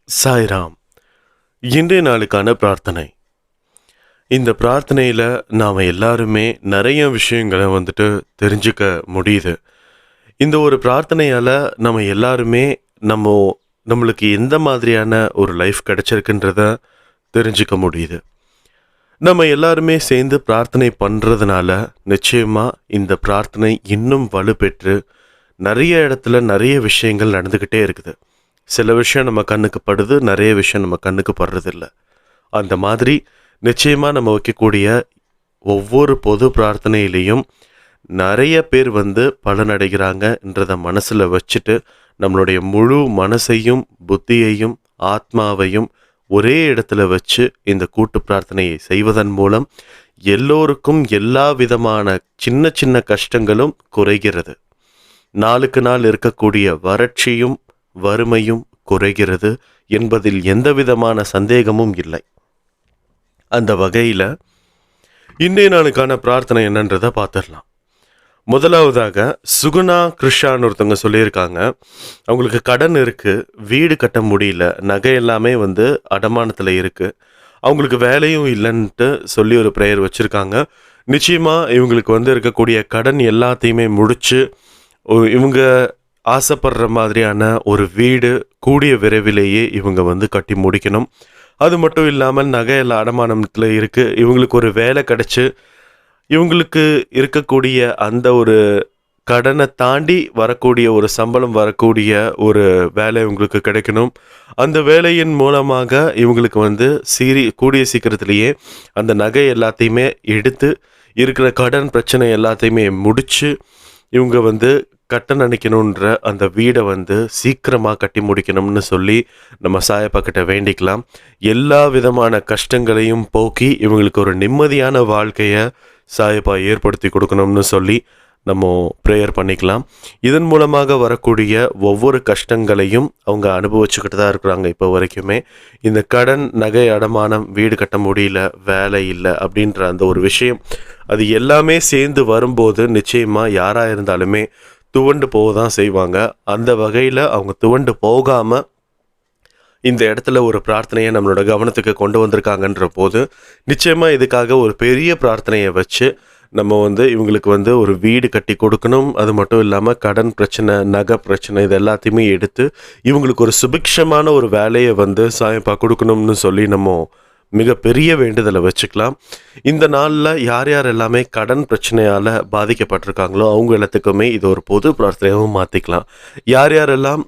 சாய்ராம். இன்றைய நாளுக்கான பிரார்த்தனை. இந்த பிரார்த்தனையில் நாம் எல்லாருமே நிறைய விஷயங்களை தெரிஞ்சுக்க முடியுது. இந்த ஒரு பிரார்த்தனையால் நம்ம எல்லாருமே நம்மளுக்கு எந்த மாதிரியான ஒரு லைஃப் கிடைச்சிருக்குன்றத தெரிஞ்சுக்க முடியுது. நம்ம எல்லாருமே சேர்ந்து பிரார்த்தனை பண்ணுறதுனால நிச்சயமாக இந்த பிரார்த்தனை இன்னும் வலுப்பெற்று நிறைய இடத்துல நிறைய விஷயங்கள் நடந்துக்கிட்டே இருக்குது. சில விஷயம் நம்ம கண்ணுக்கு படுது, நிறைய விஷயம் நம்ம கண்ணுக்கு படுறதில்ல. அந்த மாதிரி நிச்சயமாக நம்ம வைக்கக்கூடிய ஒவ்வொரு பொது பிரார்த்தனையிலையும் நிறைய பேர் பலனடைகிறாங்கன்றதை மனசில் வச்சுட்டு நம்மளுடைய முழு மனசையும் புத்தியையும் ஆத்மாவையும் ஒரே இடத்துல வச்சு இந்த கூட்டு பிரார்த்தனையை செய்வதன் மூலம் எல்லோருக்கும் எல்லா விதமான சின்ன சின்ன கஷ்டங்களும் குறைகிறது. நாளுக்கு நாள் இருக்கக்கூடிய வறட்சியும் வறுமையும் குறைகிறது என்பதில் எந்த விதமான சந்தேகமும் இல்லை. அந்த வகையில் இன்றைய நாளுக்கான பிரார்த்தனை என்னன்றதை பார்த்துடலாம். முதலாவதாக சுகுணா கிருஷான்னு ஒருத்தவங்க சொல்லியிருக்காங்க. அவங்களுக்கு கடன் இருக்குது, வீடு கட்ட முடியல, நகை எல்லாமே அடமானத்தில் இருக்குது, அவங்களுக்கு வேலையும் இல்லைன்ட்டு சொல்லி ஒரு ப்ரேயர் வச்சுருக்காங்க. நிச்சயமாக இவங்களுக்கு இருக்கக்கூடிய கடன் எல்லாத்தையுமே முடித்து இவங்க ஆசைப்படுற மாதிரியான ஒரு வீடு கூடிய விரைவிலேயே இவங்க கட்டி முடிக்கணும். அது மட்டும் இல்லாமல் நகையெல்லாம் அடமானத்தில் இருக்குது, இவங்களுக்கு ஒரு வேலை கிடச்சி இவங்களுக்கு இருக்கக்கூடிய அந்த ஒரு கடனை தாண்டி வரக்கூடிய ஒரு சம்பளம் வரக்கூடிய ஒரு வேலை இவங்களுக்கு கிடைக்கணும். அந்த வேலையின் மூலமாக இவங்களுக்கு கூடிய சீக்கிரத்திலேயே அந்த நகை எல்லாத்தையுமே எடுத்து இருக்கிற கடன் பிரச்சனை எல்லாத்தையுமே முடித்து இவங்க கட்ட நினைக்கணுன்ற அந்த வீடை சீக்கிரமாக கட்டி முடிக்கணும்னு சொல்லி நம்ம சாயப்பாக்கிட்ட வேண்டிக்கலாம். எல்லா விதமான கஷ்டங்களையும் போக்கி இவங்களுக்கு ஒரு நிம்மதியான வாழ்க்கையை சாயப்பா ஏற்படுத்தி கொடுக்கணும்னு சொல்லி நம்ம ப்ரேயர் பண்ணிக்கலாம். இதன் மூலமாக வரக்கூடிய ஒவ்வொரு கஷ்டங்களையும் அவங்க அனுபவிச்சுக்கிட்டு தான் இருக்கிறாங்க இப்போ வரைக்குமே. இந்த கடன், நகை அடமானம், வீடு கட்ட முடியல, வேலை இல்லை அப்படின்ற அந்த ஒரு விஷயம், அது எல்லாமே சேர்ந்து வரும்போது நிச்சயமாக யாராக இருந்தாலுமே துவண்டு போக தான் செய்வாங்க. அந்த வகையில் அவங்க துவண்டு போகாமல் இந்த இடத்துல ஒரு பிரார்த்தனையை நம்மளோட கவனத்துக்கு கொண்டு வந்திருக்காங்கன்ற போது நிச்சயமாக இதுக்காக ஒரு பெரிய பிரார்த்தனையை வச்சு நம்ம இவங்களுக்கு ஒரு வீடு கட்டி கொடுக்கணும். அது மட்டும் இல்லாமல் கடன் பிரச்சனை, நகை பிரச்சனை, இது எல்லாத்தையுமே எடுத்து இவங்களுக்கு ஒரு சுபிக்ஷமான ஒரு வேலையை சாயப்பா கொடுக்கணும்னு சொல்லி நம்ம மிகப்பெரிய வேண்டுதலை வச்சுக்கலாம். இந்த நாளில் யார் யார் எல்லாமே கடன் பிரச்சனையால் பாதிக்கப்பட்டிருக்காங்களோ அவங்க எல்லாத்துக்குமே இது ஒரு பொது பிரார்த்தனையாகவும் மாற்றிக்கலாம். யார் யாரெல்லாம்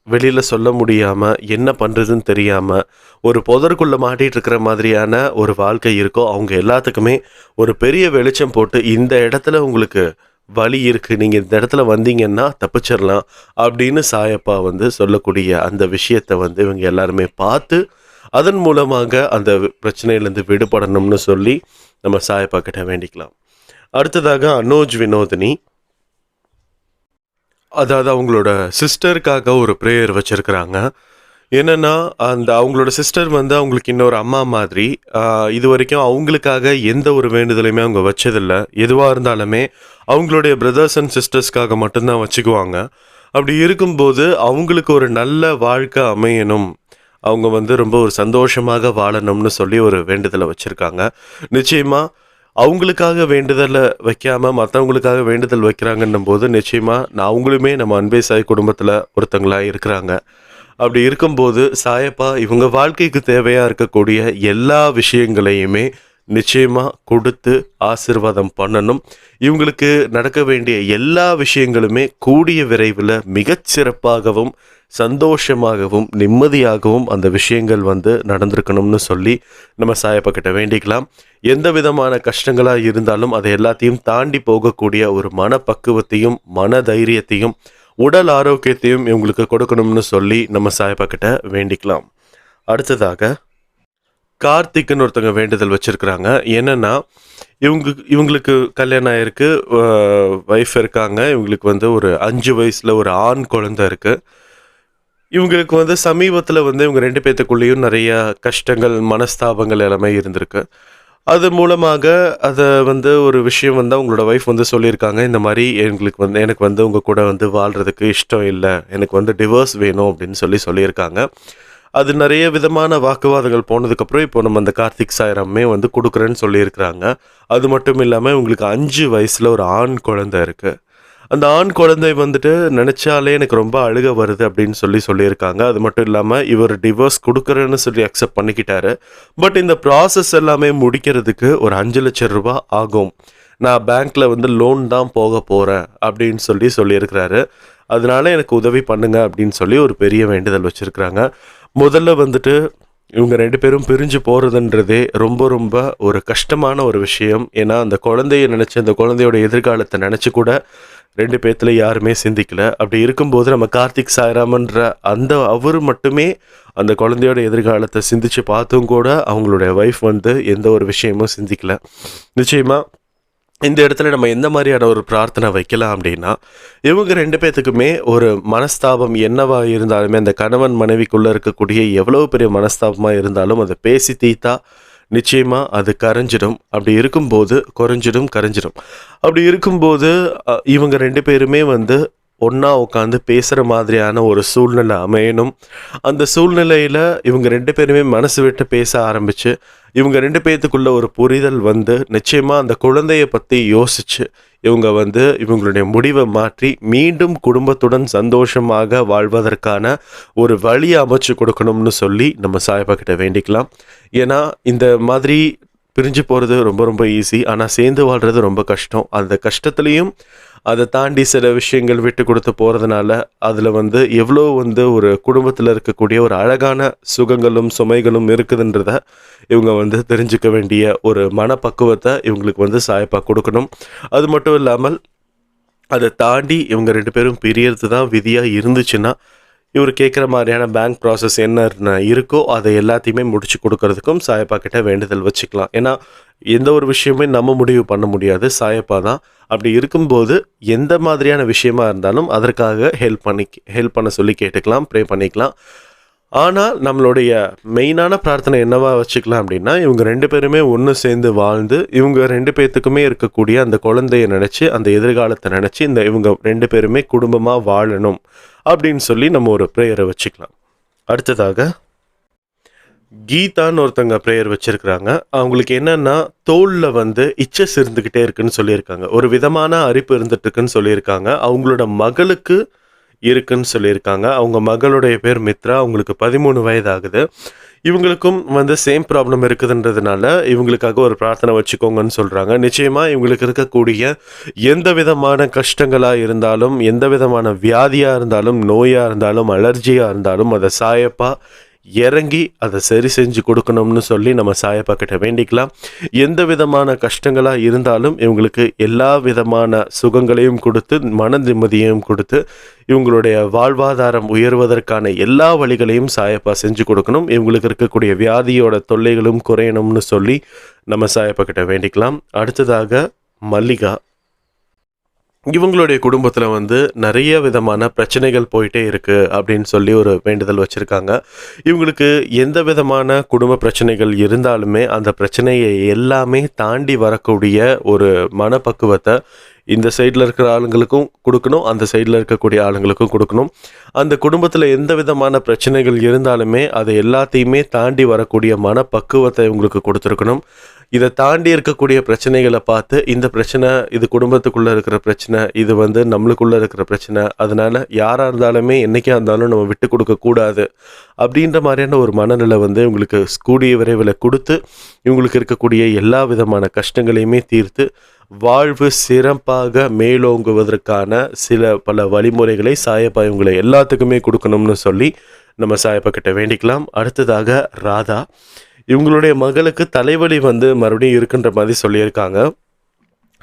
வெளியில் சொல்ல முடியாமல் என்ன பண்ணுறதுன்னு தெரியாமல் ஒரு புதருக்குள்ளே மாட்டிகிட்டு இருக்கிற மாதிரியான ஒரு வாழ்க்கை இருக்கோ அவங்க எல்லாத்துக்குமே ஒரு பெரிய வெளிச்சம் போட்டு இந்த இடத்துல உங்களுக்கு வழி இருக்குது, நீங்கள் இந்த இடத்துல வந்தீங்கன்னா தப்பிச்சிடலாம் அப்படின்னு சாயப்பா சொல்லக்கூடிய அந்த விஷயத்தை இவங்க எல்லாருமே பார்த்து அதன் மூலமாக அந்த பிரச்சனையிலேருந்து விடுபடணும்னு சொல்லி நம்ம சாயப்பா கிட்ட வேண்டிக்கலாம். அடுத்ததாக அனோஜ் வினோதினி, அதாவது அவங்களோட சிஸ்டருக்காக ஒரு ப்ரேயர் வச்சுருக்கிறாங்க. என்னென்னா அவங்களோட சிஸ்டர் அவங்களுக்கு இன்னொரு அம்மா மாதிரி. இது வரைக்கும் அவங்களுக்காக எந்த ஒரு வேண்டுதலையுமே அவங்க வச்சதில்லை. எதுவாக இருந்தாலுமே அவங்களுடைய பிரதர்ஸ் அண்ட் சிஸ்டர்ஸ்க்காக மட்டும்தான் வச்சுக்குவாங்க. அப்படி இருக்கும்போது அவங்களுக்கு ஒரு நல்ல வாழ்க்கை அமையணும், அவங்க ரொம்ப ஒரு சந்தோஷமாக வாழணும்னு சொல்லி ஒரு வேண்டுதலை வச்சுருக்காங்க. நிச்சயமாக அவங்களுக்காக வேண்டுதலை வைக்காமல் மற்றவங்களுக்காக வேண்டுதல் வைக்கிறாங்கன்னும் போது நிச்சயமாக அவங்களுமே நம்ம அன்பே சாய் குடும்பத்தில் ஒருத்தங்களாக இருக்கிறாங்க. அப்படி இருக்கும்போது சாயப்பா இவங்க வாழ்க்கைக்கு தேவையாக இருக்கக்கூடிய எல்லா விஷயங்களையுமே நிச்சயமாக கொடுத்து ஆசீர்வாதம் பண்ணணும். இவங்களுக்கு நடக்க வேண்டிய எல்லா விஷயங்களுமே கூடிய விரைவில் மிகச்சிறப்பாகவும் சந்தோஷமாகவும் நிம்மதியாகவும் அந்த விஷயங்கள் நடந்திருக்கணும்னு சொல்லி நம்ம சாயப்பா கிட்ட வேண்டிக்கலாம். எந்த விதமான கஷ்டங்களாக இருந்தாலும் அதை எல்லாத்தையும் தாண்டி போகக்கூடிய ஒரு மனப்பக்குவத்தையும் மன தைரியத்தையும் உடல் ஆரோக்கியத்தையும் இவங்களுக்கு கொடுக்கணும்னு சொல்லி நம்ம சாயப்பா கிட்ட வேண்டிக்கலாம். அடுத்ததாக கார்த்திக்னு ஒருத்தவங்க வேண்டுதல் வச்சுருக்குறாங்க. என்னென்னா இவங்களுக்கு கல்யாணம் ஆகிருக்கு, ஒய்ஃப் இருக்காங்க. இவங்களுக்கு ஒரு 5 வயசில் ஒரு ஆண் குழந்தை இருக்குது. இவங்களுக்கு சமீபத்தில் இவங்க 2 பேர்த்துக்குள்ளேயும் நிறைய கஷ்டங்கள், மனஸ்தாபங்கள் எல்லாமே இருந்திருக்கு. அது மூலமாக அதை ஒரு விஷயம் அவங்களோட ஒய்ஃப் சொல்லியிருக்காங்க. இந்த மாதிரி எங்களுக்கு எனக்கு உங்கள் கூட வாழ்கிறதுக்கு இஷ்டம் இல்லை, எனக்கு டிவோர்ஸ் வேணும் அப்படின்னு சொல்லியிருக்காங்க. அது நிறைய விதமான வாக்குவாதங்கள் போனதுக்கப்புறம் இப்போ நம்ம அந்த கார்த்திக் சாய்ராமே வந்து கொடுக்குறேன்னு சொல்லியிருக்கிறாங்க. அது மட்டும் இல்லாமல் இவங்களுக்கு 5 வயசில் ஒரு ஆண் குழந்தை இருக்குது. அந்த ஆண் குழந்தை வந்துட்டு நினச்சாலே எனக்கு ரொம்ப அழுக வருது அப்படின்னு சொல்லியிருக்காங்க. அது மட்டும் இல்லாமல் இவர் டிவோர்ஸ் கொடுக்குறேன்னு சொல்லி அக்செப்ட் பண்ணிக்கிட்டாரு. பட் இந்த ப்ராசஸ் எல்லாமே முடிக்கிறதுக்கு ஒரு 5 லட்சம் ரூபாய் ஆகும். நான் பேங்க்கில் வந்து லோன் தான் போக போகிறேன் அப்படின்னு சொல்லியிருக்கிறாரு. அதனால எனக்கு உதவி பண்ணுங்க அப்படின்னு சொல்லி ஒரு பெரிய வேண்டுதல் வச்சுருக்கிறாங்க. முதல்ல வந்துட்டு இவங்க 2 பேரும் பிரிஞ்சு போகிறதுன்றதே ரொம்ப ரொம்ப ஒரு கஷ்டமான ஒரு விஷயம். ஏன்னா அந்த குழந்தைய நினச்சி அந்த குழந்தையோட எதிர்காலத்தை நினச்சி கூட 2 பேத்துல யாருமே சிந்திக்கல. அப்படி இருக்கும்போது நம்ம கார்த்திக் சாய்ராமன்ற அவர் மட்டுமே அந்த குழந்தையோட எதிர்காலத்தை சிந்திச்சு பார்த்தும் கூட அவங்களுடைய ஒய்ஃப் வந்து எந்த ஒரு விஷயமும் சிந்திக்கல. நிச்சயமாக இந்த இடத்துல நம்ம எந்த மாதிரியான ஒரு பிரார்த்தனை வைக்கலாம் அப்படின்னா, இவங்க 2 பேத்துக்குமே ஒரு மனஸ்தாபம் என்னவா இருந்தாலுமே, அந்த கணவன் மனைவிக்குள்ளே இருக்கக்கூடிய எவ்வளோ பெரிய மனஸ்தாபமாக இருந்தாலும் அதை பேசி தீர்த்தா நிச்சயமாக அது கரைஞ்சிடும். அப்படி இருக்கும்போது கரைஞ்சிடும். அப்படி இருக்கும்போது இவங்க 2 பேருமே வந்து ஒன்றா உட்காந்து பேசுகிற மாதிரியான ஒரு சூழ்நிலை அமையணும். அந்த சூழ்நிலையில் இவங்க 2 பேருமே மனசு விட்டு பேச ஆரம்பித்து இவங்க 2 பேர்த்துக்குள்ள ஒரு புரிதல் வந்து நிச்சயமாக அந்த குழந்தைய பற்றி யோசித்து இவங்க வந்து இவங்களுடைய முடிவை மாற்றி மீண்டும் குடும்பத்துடன் சந்தோஷமாக வாழ்வதற்கான ஒரு வழியை அமைச்சு கொடுக்கணும்னு சொல்லி நம்ம சாய்பா கிட்ட வேண்டிக்கலாம். ஏன்னா இந்த மாதிரி பிரிஞ்சு போகிறது ரொம்ப ரொம்ப ஈஸி, ஆனால் சேர்ந்து வாழ்கிறது ரொம்ப கஷ்டம். அந்த கஷ்டத்துலேயும் அதை தாண்டி சில விஷயங்கள் விட்டு கொடுத்து போகிறதுனால அதில் வந்து எவ்வளோ வந்து ஒரு குடும்பத்தில் இருக்கக்கூடிய ஒரு அழகான சுகங்களும் சுமைகளும் இருக்குதுன்றத இவங்க வந்து தெரிஞ்சுக்க வேண்டிய ஒரு மனப்பக்குவத்தை இவங்களுக்கு வந்து சாய்ப்பா கொடுக்கணும். அது மட்டும் இல்லாமல் அதை தாண்டி இவங்க 2 பேரும் பிரியறது தான் விதியாக இருந்துச்சுன்னா இவர் கேட்குற மாதிரியான பேங்க் ப்ராசஸ் என்ன இருக்கோ அதை எல்லாத்தையுமே முடிச்சு கொடுக்கறதுக்கும் சாயப்பா கிட்ட வேண்டுதல் வச்சுக்கலாம். ஏன்னா எந்த ஒரு விஷயமே நம்ம முடிவு பண்ண முடியாது, சாயப்பா தான். அப்படி இருக்கும்போது எந்த மாதிரியான விஷயமா இருந்தாலும் அதற்காக ஹெல்ப் பண்ண சொல்லி கேட்டுக்கலாம், ப்ரே பண்ணிக்கலாம். ஆனால் நம்மளுடைய மெயினான பிரார்த்தனை என்னவா வச்சுக்கலாம் அப்படின்னா, இவங்க 2 பேருமே ஒன்று சேர்ந்து வாழ்ந்து இவங்க 2 பேர்த்துக்குமே இருக்கக்கூடிய அந்த குழந்தைய நினச்சி அந்த எதிர்காலத்தை நினச்சி இவங்க 2 பேருமே குடும்பமாக வாழணும் அப்படின்னு சொல்லி நம்ம ஒரு ப்ரேயரை வச்சுக்கலாம். அடுத்ததாக கீதான்னு ஒருத்தங்க ப்ரேயர் வச்சுருக்கிறாங்க. அவங்களுக்கு என்னென்னா தோலில் வந்து இச்சஸ் இருந்துக்கிட்டே இருக்குன்னு சொல்லியிருக்காங்க, ஒரு விதமான அரிப்பு இருந்துட்டுருக்குன்னு சொல்லியிருக்காங்க. அவங்களோட மகளுக்கு இருக்குன்னு சொல்லியிருக்காங்க. அவங்க மகளுடைய பேர் மித்ரா, அவங்களுக்கு 13 வயது ஆகுது. இவங்களுக்கும் வந்து சேம் ப்ராப்ளம் இருக்குதுன்றதுனால இவங்களுக்காக ஒரு பிரார்த்தனை வச்சுக்கோங்கன்னு சொல்கிறாங்க. நிச்சயமாக இவங்களுக்கு இருக்கக்கூடிய எந்த விதமான கஷ்டங்களாக இருந்தாலும், எந்த விதமான வியாதியாக இருந்தாலும், நோயாக இருந்தாலும், அலர்ஜியாக இருந்தாலும் அதை சாயப்பா இறங்கி அதை சரி செஞ்சு கொடுக்கணும்னு சொல்லி நம்ம சாயப்பா கிட்ட வேண்டிக்கலாம். எந்த விதமான கஷ்டங்களாக இருந்தாலும் இவங்களுக்கு எல்லா விதமான சுகங்களையும் கொடுத்து மன நிம்மதியையும் கொடுத்து இவங்களுடைய வாழ்வாதாரம் உயர்வதற்கான எல்லா வழிகளையும் சாயப்பா செஞ்சு கொடுக்கணும். இவங்களுக்கு இருக்கக்கூடிய வியாதியோட தொல்லைகளும் குறையணும்னு சொல்லி நம்ம சாயப்பா கிட்ட வேண்டிக்கலாம். அடுத்ததாக மல்லிகா, இவங்களுடைய குடும்பத்தில் வந்து நிறைய விதமான பிரச்சனைகள் போயிட்டே இருக்குது அப்படின்னு சொல்லி ஒரு வேண்டுதல் வச்சுருக்காங்க. இவங்களுக்கு எந்த விதமான குடும்ப பிரச்சனைகள் இருந்தாலுமே அந்த பிரச்சனையை எல்லாமே தாண்டி வரக்கூடிய ஒரு மனப்பக்குவத்தை இந்த சைடில் இருக்கிற ஆளுங்களுக்கும் கொடுக்கணும், அந்த சைடில் இருக்கக்கூடிய ஆளுங்களுக்கும் கொடுக்கணும். அந்த குடும்பத்தில் எந்த விதமான பிரச்சனைகள் இருந்தாலுமே அதை எல்லாத்தையுமே தாண்டி வரக்கூடிய மனப்பக்குவத்தை இவங்களுக்கு கொடுத்துருக்கணும். இதை தாண்டி இருக்கக்கூடிய பிரச்சனைகளை பார்த்து இந்த பிரச்சனை இது குடும்பத்துக்குள்ளே இருக்கிற பிரச்சனை, இது வந்து நம்மளுக்குள்ளே இருக்கிற பிரச்சனை, அதனால் யாராக இருந்தாலுமே என்றைக்கா இருந்தாலும் நம்ம விட்டு கொடுக்கக்கூடாது அப்படின்ற மாதிரியான ஒரு மனநிலை வந்து இவங்களுக்கு கூடிய விரைவில் கொடுத்து இவங்களுக்கு இருக்கக்கூடிய எல்லா விதமான கஷ்டங்களையுமே தீர்த்து வாழ்வு சிறப்பாக மேலோங்குவதற்கான பல வழிமுறைகளை சாயப்பா இவங்களை எல்லாத்துக்குமே கொடுக்கணும்னு சொல்லி நம்ம சாயப்பா கிட்ட வேண்டிக்கலாம். அடுத்ததாக ராதா, இவங்களுடைய மகளுக்கு தலைவலி வந்து மறுபடியும் இருக்குன்ற மாதிரி சொல்லியிருக்காங்க.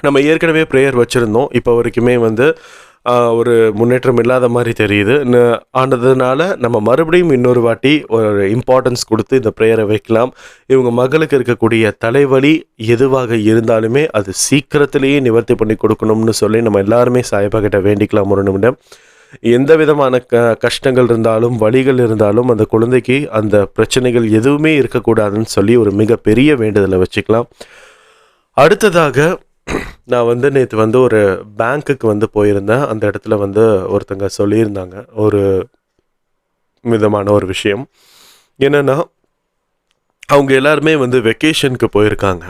நம்ம ஏற்கனவே ப்ரேயர் வச்சுருந்தோம், இப்போ வரைக்குமே வந்து ஒரு முன்னேற்றம் இல்லாத மாதிரி தெரியுது. ஆனதுனால நம்ம மறுபடியும் இன்னொரு வாட்டி ஒரு இம்பார்ட்டன்ஸ் கொடுத்து இந்த ப்ரேயரை வைக்கலாம். இவங்க மகளுக்கு இருக்கக்கூடிய தலைவலி எதுவாக இருந்தாலுமே அது சீக்கிரத்திலேயே நிவர்த்தி பண்ணி கொடுக்கணும்னு சொல்லி நம்ம எல்லாருமே சாயப்பா கிட்ட வேண்டிக்கலாம். ஒரு நிமிடம், எந்த விதமான கஷ்டங்கள் இருந்தாலும் வலிகள் இருந்தாலும் அந்த குழந்தைக்கு அந்த பிரச்சனைகள் எதுவுமே இருக்கக்கூடாதுன்னு சொல்லி ஒரு மிகப்பெரிய வேண்டுதலை வச்சுக்கலாம். அடுத்ததாக நான் வந்து நேற்று வந்து ஒரு பேங்க்குக்கு வந்து போயிருந்தேன். அந்த இடத்துல வந்து ஒருத்தங்க சொல்லியிருந்தாங்க ஒரு விதமான ஒரு விஷயம். என்னென்னா அவங்க எல்லாருமே வந்து வெக்கேஷனுக்கு போயிருக்காங்க.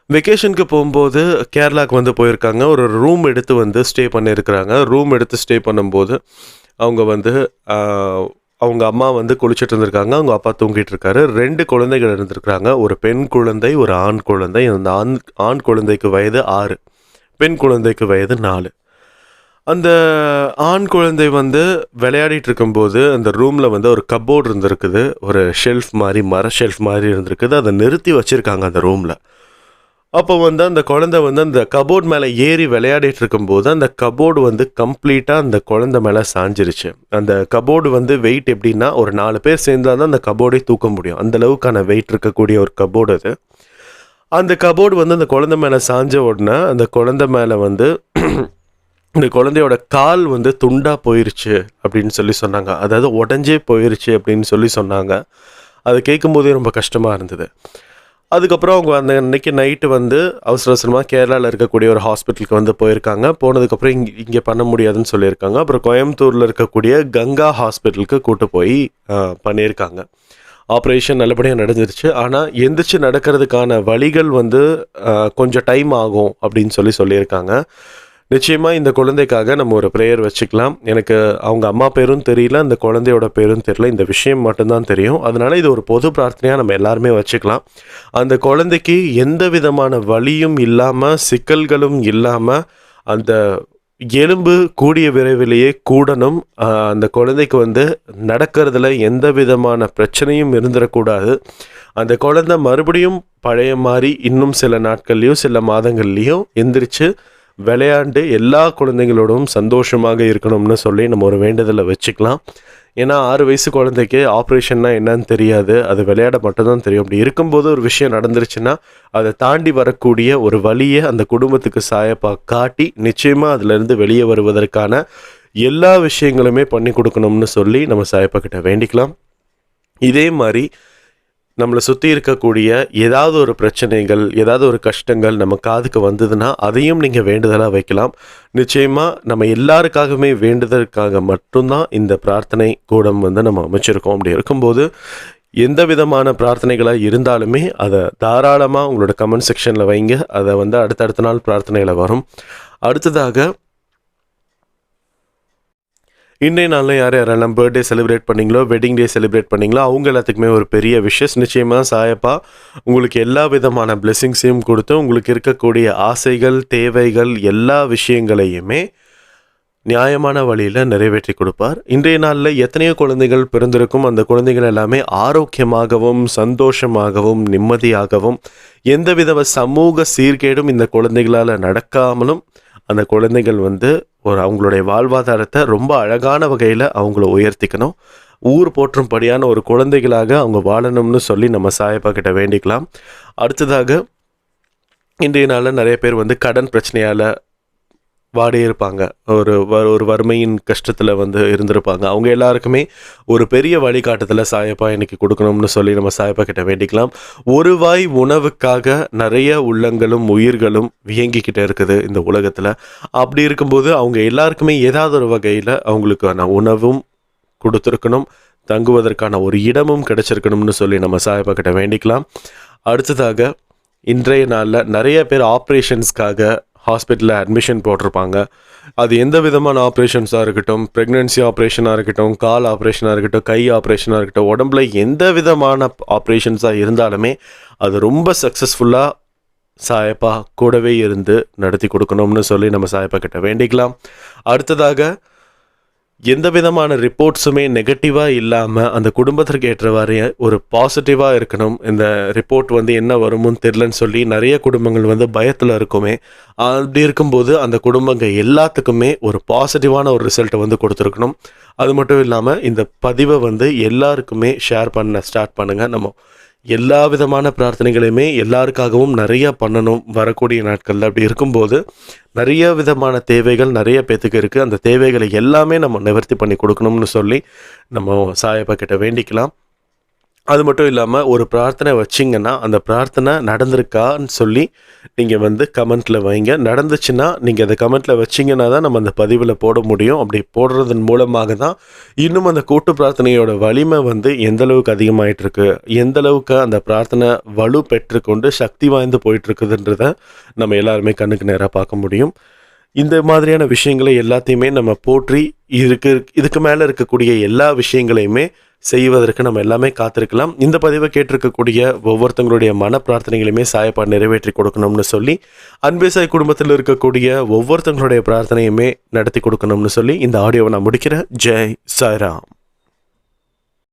வெக்கேஷனுக்கு போகும்போது கேரளாவுக்கு வந்து போயிருக்காங்க. ஒரு ரூம் எடுத்து வந்து ஸ்டே பண்ணியிருக்கிறாங்க. ரூம் எடுத்து ஸ்டே பண்ணும்போது அவங்க வந்து அவங்க அம்மா வந்து குளிச்சுட்டு இருந்திருக்காங்க. அவங்க அப்பா தூங்கிட்டு இருக்காரு. 2 குழந்தைகள் இருந்திருக்கிறாங்க. ஒரு பெண் குழந்தை, ஒரு ஆண் குழந்தை. அந்த ஆண் குழந்தைக்கு வயது 6, பெண் குழந்தைக்கு வயது 4. அந்த ஆண் குழந்தை வந்து விளையாடிட்டு இருக்கும்போது அந்த ரூமில் வந்து ஒரு கப்போர்டு இருந்திருக்குது. ஒரு ஷெல்ஃப் மாதிரி, மர ஷெல்ஃப் மாதிரி இருந்திருக்குது. அதை நிறுத்தி வச்சுருக்காங்க அந்த ரூமில். அப்போ வந்து அந்த குழந்தை வந்து அந்த கபோர்ட் மேலே ஏறி விளையாடிட்டு இருக்கும்போது அந்த கபோர்டு வந்து கம்ப்ளீட்டாக அந்த குழந்தை மேலே சாஞ்சிருச்சு. அந்த கபோர்டு வந்து வெயிட் எப்படின்னா, ஒரு 4 பேர் சேர்ந்தால் தான் அந்த கபோர்டே தூக்க முடியும். அந்த அளவுக்கான வெயிட் இருக்கக்கூடிய ஒரு கபோர்டு அது. அந்த கபோர்டு வந்து அந்த குழந்தை மேலே சாஞ்ச உடனே அந்த குழந்தை மேலே வந்து இந்த குழந்தையோட கால் வந்து துண்டாக போயிருச்சு அப்படின்னு சொல்லி சொன்னாங்க. அதாவது உடஞ்சே போயிருச்சு அப்படின்னு சொல்லி சொன்னாங்க. அதை கேட்கும்போதே ரொம்ப கஷ்டமாக இருந்தது. அதுக்கப்புறம் அவங்க அந்த அன்றைக்கி நைட்டு வந்து அவசர அவசரமாக கேரளாவில் இருக்கக்கூடிய ஒரு ஹாஸ்பிட்டலுக்கு வந்து போயிருக்காங்க. போனதுக்கப்புறம் இங்கே பண்ண முடியாதுன்னு சொல்லியிருக்காங்க. அப்புறம் கோயம்புத்தூரில் இருக்கக்கூடிய கங்கா ஹாஸ்பிட்டலுக்கு கூட்டு போய் பண்ணியிருக்காங்க. ஆப்ரேஷன் நல்லபடியாக நடந்துருச்சு. ஆனால் எந்திரிச்சு நடக்கிறதுக்கான வழிகள் வந்து கொஞ்சம் டைம் ஆகும் அப்படின்னு சொல்லியிருக்காங்க. நிச்சயமாக இந்த குழந்தைக்காக நம்ம ஒரு ப்ரேயர் வச்சுக்கலாம். எனக்கு அவங்க அம்மா பேரும் தெரியல, அந்த குழந்தையோட பேரும் தெரியல. இந்த விஷயம் மட்டும்தான் தெரியும். அதனால் இது ஒரு பொது பிரார்த்தனையாக நம்ம எல்லாருமே வச்சுக்கலாம். அந்த குழந்தைக்கு எந்த விதமான வலியும் இல்லாமல், சிக்கல்களும் இல்லாமல், அந்த எலும்பு கூடிய விரைவிலேயே கூடணும். அந்த குழந்தைக்கு வந்து நடக்கிறதுல எந்த விதமான பிரச்சனையும் இருந்துடக்கூடாது. அந்த குழந்தை மறுபடியும் பழைய மாதிரி இன்னும் சில நாட்கள்லேயும் சில மாதங்கள்லேயும் எந்திரிச்சு விளையாண்டு எல்லா குழந்தைங்களோடும் சந்தோஷமாக இருக்கணும்னு சொல்லி நம்ம ஒரு வேண்டுதலை வச்சுக்கலாம். ஏன்னா 6 வயசு குழந்தைக்கு ஆப்ரேஷன்னா என்னன்னு தெரியாது. அது விளையாட மட்டும்தான் தெரியும். அப்படி இருக்கும்போது ஒரு விஷயம் நடந்துருச்சுன்னா அதை தாண்டி வரக்கூடிய ஒரு வழியை அந்த குடும்பத்துக்கு சாயப்பா காட்டி நிச்சயமாக அதிலிருந்து வெளியே வருவதற்கான எல்லா விஷயங்களுமே பண்ணி கொடுக்கணும்னு சொல்லி நம்ம சாயப்பா கிட்ட வேண்டிக்கலாம். இதே மாதிரி நம்மளை சுற்றி இருக்கக்கூடிய ஏதாவது ஒரு பிரச்சனைகள், ஏதாவது ஒரு கஷ்டங்கள் நம்ம காதுக்கு வந்ததுன்னா அதையும் நீங்கள் வேண்டுதலாக வைக்கலாம். நிச்சயமாக நம்ம எல்லாருக்காகவுமே வேண்டுதலுக்காக மட்டும்தான் இந்த பிரார்த்தனை கூடம் வந்து நம்ம அமைச்சிருக்கோம். அப்படி இருக்கும்போது எந்த விதமான பிரார்த்தனைகளாக இருந்தாலுமே அதை தாராளமாக உங்களோட கமெண்ட் செக்ஷனில் வைங்க. அதை வந்து அடுத்தடுத்த நாள் பிரார்த்தனையில் வரும். அடுத்ததாக இன்றைய நாளில் யாரெல்லாம் பர்த்டே செலிப்ரேட் பண்ணிங்களோ, வெட்டிங் டே செலிப்ரேட் பண்ணிங்களோ அவங்க எல்லாத்துக்குமே ஒரு பெரிய விஷஸ். நிச்சயமாக சாயப்பா உங்களுக்கு எல்லா விதமான பிளெஸிங்ஸையும் கொடுத்து உங்களுக்கு இருக்கக்கூடிய ஆசைகள், தேவைகள் எல்லா விஷயங்களையுமே நியாயமான வழியில் நிறைவேற்றி கொடுப்பார். இன்றைய நாளில் எத்தனையோ குழந்தைகள் பிறந்திருக்கும். அந்த குழந்தைகள் எல்லாமே ஆரோக்கியமாகவும் சந்தோஷமாகவும் நிம்மதியாகவும் எந்தவித சமூக சீர்கேடும் இந்த குழந்தைகளால் நடக்காமலும் அந்த குழந்தைகள் வந்து அவங்களுடைய வாழ்வாதாரத்தை ரொம்ப அழகான வகையில் அவங்கள உயர்த்திக்கணும். ஊர் போற்றும்படியான ஒரு குழந்தைகளாக அவங்க வாழணும்னு சொல்லி நம்ம சாயப்பா கிட்ட வேண்டிக்கலாம். அடுத்ததாக இன்றைய நாளில் நிறைய பேர் வந்து கடன் பிரச்சனையால் வாடி இருப்பாங்க. ஒரு வறுமையின் கஷ்டத்தில் வந்து இருந்திருப்பாங்க. அவங்க எல்லாருக்குமே ஒரு பெரிய வழிகாட்டுதலை சாயப்பா இன்னைக்கு கொடுக்கணும்னு சொல்லி நம்ம சாயப்பா கிட்ட வேண்டிக்கலாம். ஒரு வாய் உணவுக்காக நிறைய உள்ளங்களும் உயிர்களும் வியங்கிக்கிட்டே இருக்குது இந்த உலகத்தில். அப்படி இருக்கும்போது அவங்க எல்லாருக்குமே ஏதாவது ஒரு வகையில் அவங்களுக்கான உணவும் கொடுத்துருக்கணும், தங்குவதற்கான ஒரு இடமும் கிடைச்சிருக்கணும்னு சொல்லி நம்ம சாயப்பா கிட்ட வேண்டிக்கலாம். அடுத்ததாக இன்றைய நாளில் நிறைய பேர் ஆப்ரேஷன்ஸ்க்காக ஹாஸ்பிட்டலில் அட்மிஷன் போட்டிருப்பாங்க. அது எந்த விதமான ஆப்ரேஷன்ஸாக இருக்கட்டும், ப்ரெக்னென்சி ஆப்ரேஷனாக இருக்கட்டும், கால் ஆப்ரேஷனாக இருக்கட்டும், கை ஆப்ரேஷனாக இருக்கட்டும், உடம்புல எந்த விதமான ஆப்ரேஷன்ஸாக இருந்தாலுமே அது ரொம்ப சக்ஸஸ்ஃபுல்லாக சாயப்பா கூடவே இருந்து நடத்தி கொடுக்கணும்னு சொல்லி நம்ம சாயப்பா கிட்ட வேண்டிக்கலாம். அடுத்ததாக எந்த விதமான ரிப்போர்ட்ஸுமே நெகட்டிவாக இல்லாமல் அந்த குடும்பத்திற்கு ஏற்றவாறு ஒரு பாசிட்டிவாக இருக்கணும். இந்த ரிப்போர்ட் வந்து என்ன வரும்னு தெரிலன்னு சொல்லி நிறைய குடும்பங்கள் வந்து பயத்தில் இருக்குமே. அப்படி இருக்கும்போது அந்த குடும்பங்கள் எல்லாத்துக்குமே ஒரு பாசிட்டிவான ஒரு ரிசல்ட்டை வந்து கொடுத்துருக்கணும். அது மட்டும் இல்லாமல் இந்த பதிவை வந்து எல்லாருக்குமே ஷேர் பண்ண ஸ்டார்ட் பண்ணுங்கள். நம்ம எல்லா விதமான பிரார்த்தனைகளையுமே எல்லாருக்காகவும் நிறையா பண்ணணும் வரக்கூடிய நாட்களில். அப்படி இருக்கும்போது நிறைய விதமான தேவைகள் நிறைய பேத்துக்கு இருக்குது. அந்த தேவைகளை எல்லாமே நம்ம நிவர்த்தி பண்ணி கொடுக்கணும்னு சொல்லி நம்ம சாயப்பா கிட்ட வேண்டிக்கலாம். அது மட்டும் இல்லாமல் ஒரு பிரார்த்தனை வச்சிங்கன்னா அந்த பிரார்த்தனை நடந்திருக்கான்னு சொல்லி நீங்கள் வந்து கமெண்ட்டில் வைங்க. நடந்துச்சுன்னா நீங்கள் அதை கமெண்ட்டில் வச்சிங்கன்னா தான் நம்ம அந்த பதிவில் போட முடியும். அப்படி போடுறதன் மூலமாக தான் இன்னும் அந்த கூட்டு பிரார்த்தனையோட வலிமை வந்து எந்தளவுக்கு அதிகமாயிட்டிருக்கு, எந்தளவுக்கு அந்த பிரார்த்தனை வலு பெற்றுக்கொண்டு சக்தி வாய்ந்து போயிட்டுருக்குதுன்றத நம்ம எல்லாருமே கண்ணுக்கு நேராக பார்க்க முடியும். இந்த மாதிரியான விஷயங்களை எல்லாத்தையுமே நம்ம போற்றி இதுக்கு மேலே இருக்கக்கூடிய எல்லா விஷயங்களையுமே செய்வதற்கு நம்ம எல்லாமே காத்திருக்கலாம். இந்த பதிவை கேட்டிருக்கக்கூடிய ஒவ்வொருத்தங்களுடைய மன பிரார்த்தனைகளையுமே சாயப்பா நிறைவேற்றி கொடுக்கணும்னு சொல்லி, அன்பேசாய் குடும்பத்தில் இருக்கக்கூடிய ஒவ்வொருத்தங்களுடைய பிரார்த்தனையுமே நடத்தி கொடுக்கணும்னு சொல்லி இந்த ஆடியோவை நான் முடிக்கிறேன். ஜெய் சாய்ராம்.